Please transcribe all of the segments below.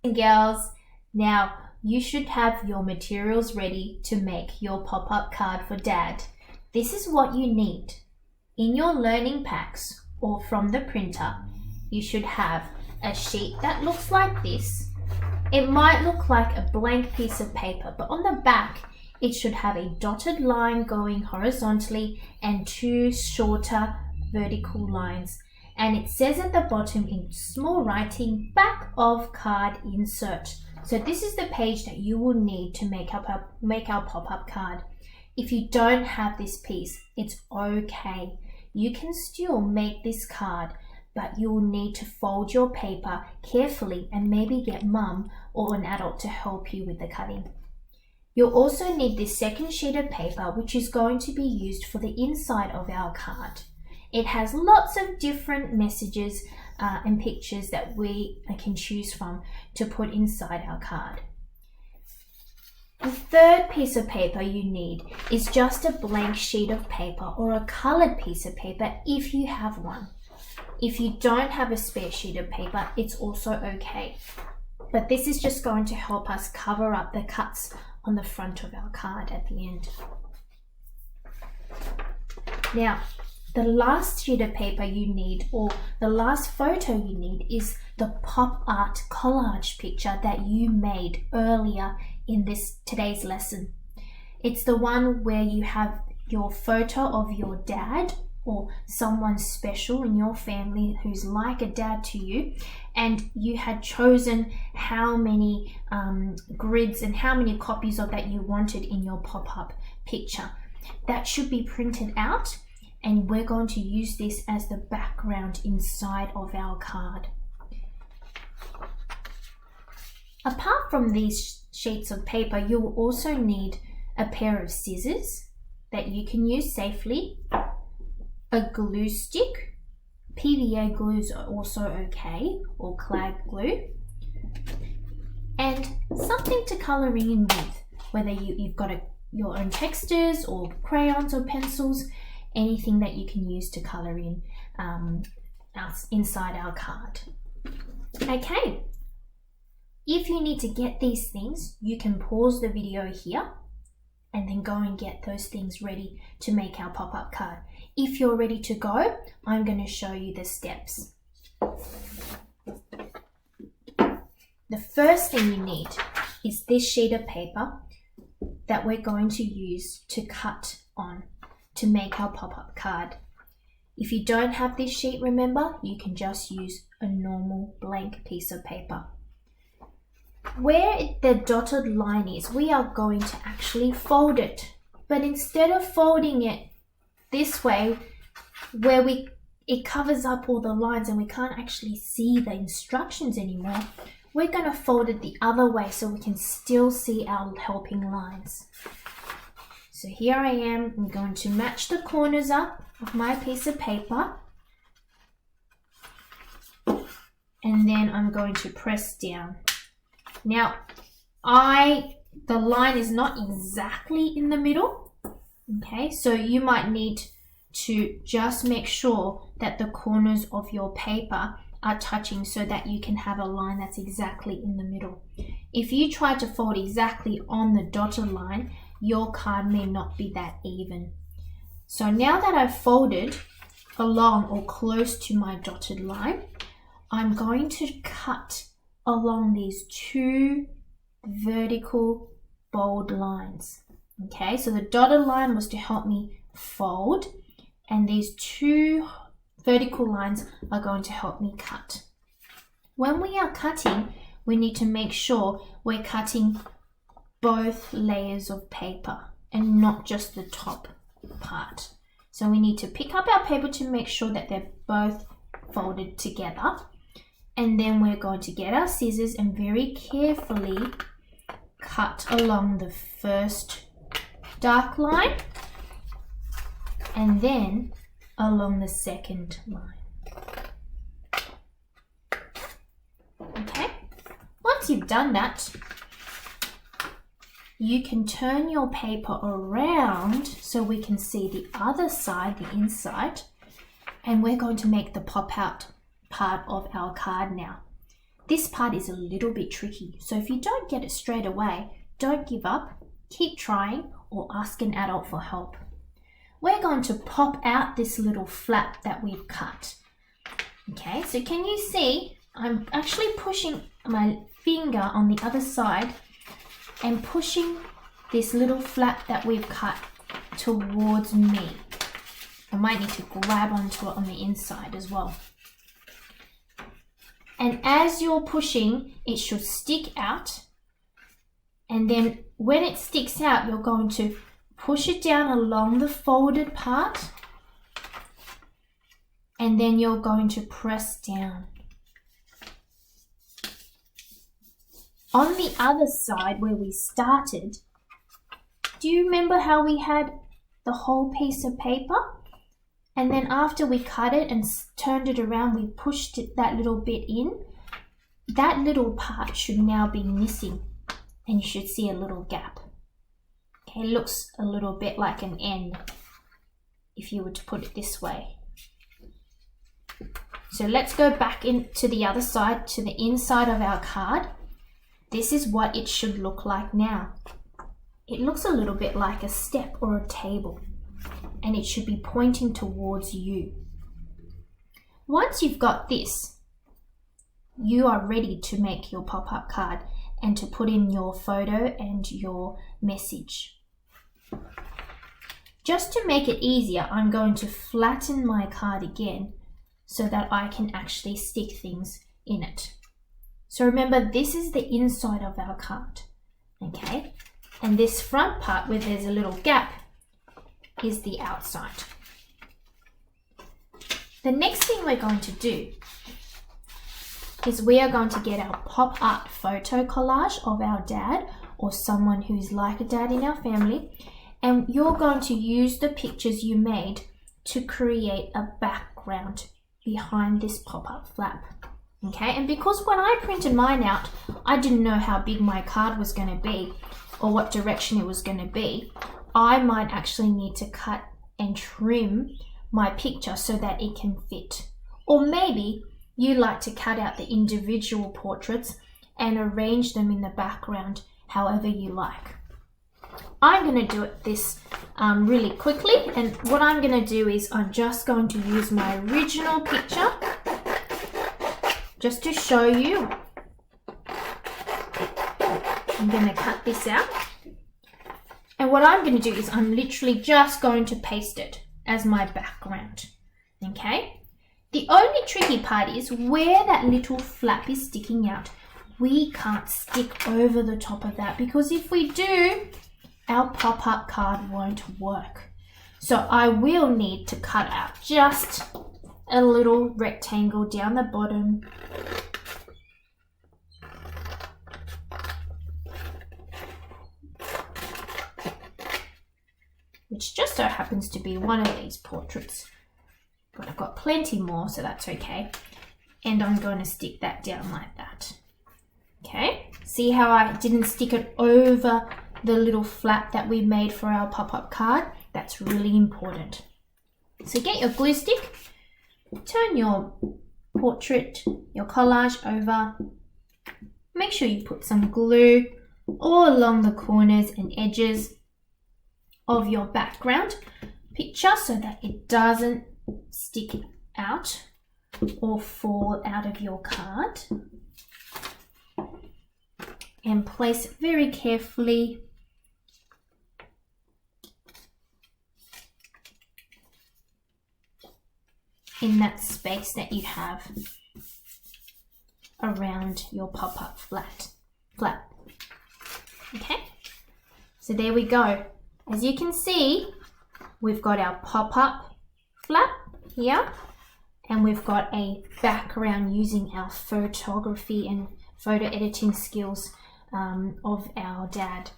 And girls, now you should have your materials ready to make your pop-up card for Dad. This is what you need. In your learning packs or from the printer, you should have a sheet that looks like this. It might look like a blank piece of paper, but on the back, it should have a dotted line going horizontally and two shorter vertical lines. And it says at the bottom in small writing, back of card insert. So this is the page that you will need to make our pop-up card. If you don't have this piece, it's okay. You can still make this card, but you will need to fold your paper carefully and maybe get mum or an adult to help you with the cutting. You'll also need this second sheet of paper, which is going to be used for the inside of our card. It has lots of different messages and pictures that we can choose from to put inside our card. The third piece of paper you need is just a blank sheet of paper or a colored piece of paper if you have one. If you don't have a spare sheet of paper, it's also okay. But this is just going to help us cover up the cuts on the front of our card at the end. Now, the last sheet of paper you need, or the last photo you need, is the pop art collage picture that you made earlier in today's lesson. It's the one where you have your photo of your dad or someone special in your family who's like a dad to you, and you had chosen how many grids and how many copies of that you wanted in your pop-up picture. That should be printed out, and we're going to use this as the background inside of our card. Apart from these sheets of paper, you will also need a pair of scissors that you can use safely, a glue stick, PVA glues are also okay, or clad glue, and something to colour in with, whether you've got your own textures or crayons or pencils, anything that you can use to colour in inside our card. Okay, if you need to get these things, you can pause the video here and then go and get those things ready to make our pop-up card. If you're ready to go, I'm going to show you the steps. The first thing you need is this sheet of paper that we're going to use to cut on to make our pop-up card. If you don't have this sheet, remember, you can just use a normal blank piece of paper. Where the dotted line is, we are going to actually fold it. But instead of folding it this way, where it covers up all the lines and we can't actually see the instructions anymore, we're going to fold it the other way so we can still see our helping lines. So here I am, I'm going to match the corners up of my piece of paper, and then I'm going to press down. Now, the line is not exactly in the middle, okay, so you might need to just make sure that the corners of your paper are touching so that you can have a line that's exactly in the middle. If you try to fold exactly on the dotted line, your card may not be that even. So now that I've folded along or close to my dotted line, I'm going to cut along these two vertical bold lines. Okay, so the dotted line was to help me fold, and these two vertical lines are going to help me cut. When we are cutting, we need to make sure we're cutting both layers of paper and not just the top part. So we need to pick up our paper to make sure that they're both folded together. And then we're going to get our scissors and very carefully cut along the first dark line and then along the second line. Okay, once you've done that, you can turn your paper around so we can see the other side, the inside, and we're going to make the pop out part of our card now. this part is a little bit tricky. So if you don't get it straight away, don't give up, keep trying, or ask an adult for help. We're going to pop out this little flap that we've cut. Okay, so can you see I'm actually pushing my finger on the other side and pushing this little flap that we've cut towards me. I might need to grab onto it on the inside as well. And as you're pushing, it should stick out. And then when it sticks out, you're going to push it down along the folded part. And then you're going to press down. On the other side where we started, do you remember how we had the whole piece of paper? And then after we cut it and turned it around, we pushed that little bit in. That little part should now be missing and you should see a little gap. Okay, it looks a little bit like an N if you were to put it this way. So let's go back into the other side, to the inside of our card. This is what it should look like now. It looks a little bit like a step or a table, and it should be pointing towards you. Once you've got this, you are ready to make your pop-up card and to put in your photo and your message. Just to make it easier, I'm going to flatten my card again so that I can actually stick things in it. So remember, this is the inside of our card, okay? And this front part where there's a little gap is the outside. The next thing we're going to do is we are going to get our pop art photo collage of our dad or someone who's like a dad in our family, and you're going to use the pictures you made to create a background behind this pop-up flap. Okay, and because when I printed mine out, I didn't know how big my card was going to be or what direction it was going to be, I might actually need to cut and trim my picture so that it can fit. Or maybe you like to cut out the individual portraits and arrange them in the background however you like. I'm going to do this really quickly, and what I'm going to do is I'm just going to use my original picture just to show you. I'm going to cut this out, and what I'm going to do is I'm literally just going to paste it as my background. Okay, the only tricky part is where that little flap is sticking out. We can't stick over the top of that, because if we do, our pop-up card won't work. So I will need to cut out just a little rectangle down the bottom. Which just so happens to be one of these portraits. But I've got plenty more, so that's okay. And I'm going to stick that down like that. Okay, see how I didn't stick it over the little flap that we made for our pop-up card? That's really important. So get your glue stick, turn your portrait, your collage over. Make sure you put some glue all along the corners and edges of your background picture so that it doesn't stick out or fall out of your card. And place it very carefully in that space that you have around your pop-up flap. Okay, so there we go. As you can see, we've got our pop-up flap here, and we've got a background using our photography and photo editing skills of our dad.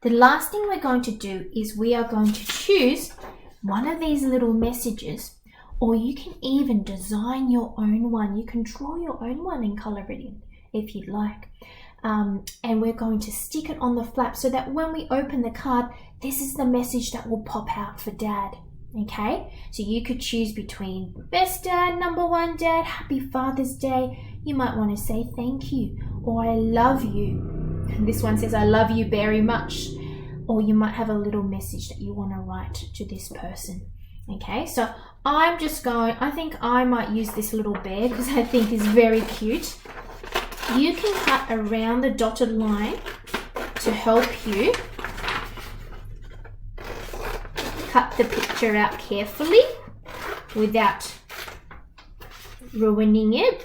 The last thing we're going to do is we are going to choose one of these little messages, or you can even design your own one. You can draw your own one and color it in if you'd like. And we're going to stick it on the flap so that when we open the card, this is the message that will pop out for dad. Okay, so you could choose between best dad, number one dad, happy Father's Day. you might want to say thank you or I love you. And this one says I love you very much. Or you might have a little message that you want to write to this person. Okay, so I'm just going, I think I might use this little bear because I think it's very cute. You can cut around the dotted line to help you cut the picture out carefully without ruining it,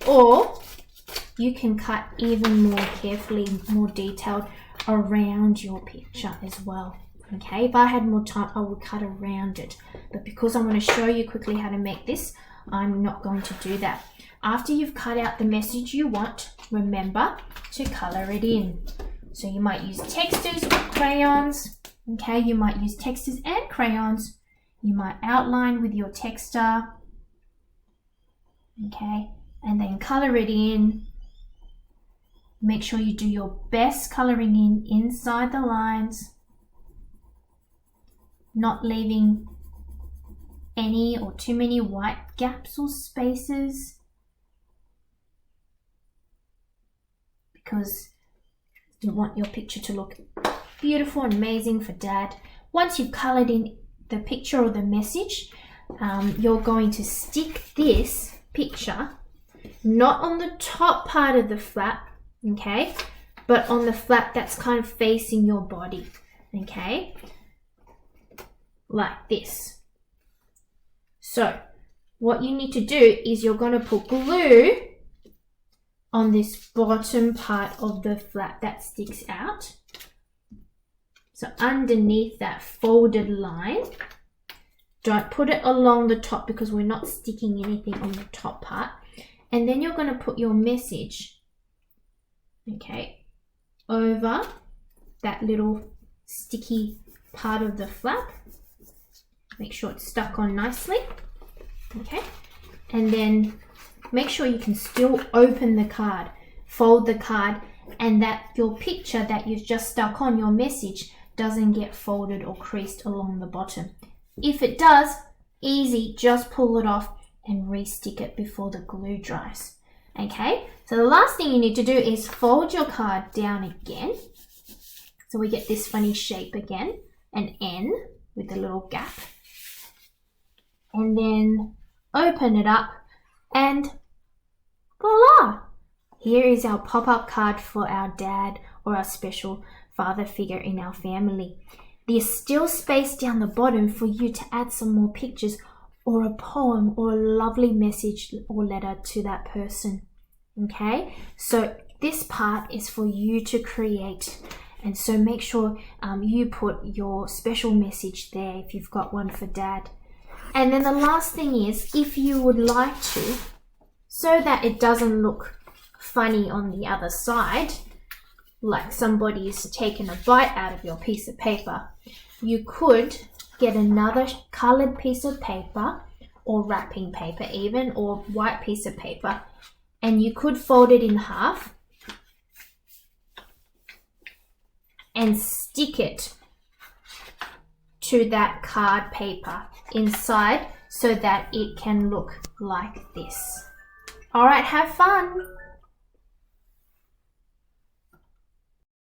or you can cut even more carefully, more detailed around your picture as well. Okay, if I had more time I would cut around it, but because I'm going to show you quickly how to make this, I'm not going to do that. After you've cut out the message you want, remember to color it in. So you might use textures or crayons. Okay, you might use textures and crayons. You might outline with your texter. Okay, and then color it in. Make sure you do your best coloring in inside the lines, not leaving any or too many white gaps or spaces, because you want your picture to look beautiful and amazing for Dad. Once you've colored in the picture or the message, you're going to stick this picture not on the top part of the flap, okay, but on the flap that's kind of facing your body, okay, like this. So what you need to do is you're going to put glue on this bottom part of the flap that sticks out. So underneath that folded line, don't put it along the top because we're not sticking anything on the top part. And then you're going to put your message, okay, over that little sticky part of the flap. Make sure it's stuck on nicely, okay, and then make sure you can still open the card, fold the card, and that your picture that you've just stuck on, your message, doesn't get folded or creased along the bottom. If it does, easy, just pull it off and re-stick it before the glue dries. Okay, so the last thing you need to do is fold your card down again, so we get this funny shape again, an N with a little gap, and then open it up and voila! Here is our pop-up card for our dad or our special father figure in our family. There's still space down the bottom for you to add some more pictures or a poem or a lovely message or letter to that person. Okay, so this part is for you to create, and so make sure you put your special message there if you've got one for Dad. And then the last thing is, if you would like to, so that it doesn't look funny on the other side, like somebody's taken a bite out of your piece of paper, you could get another colored piece of paper or wrapping paper even, or white piece of paper, and you could fold it in half and stick it to that card paper inside so that it can look like this. All right, have fun.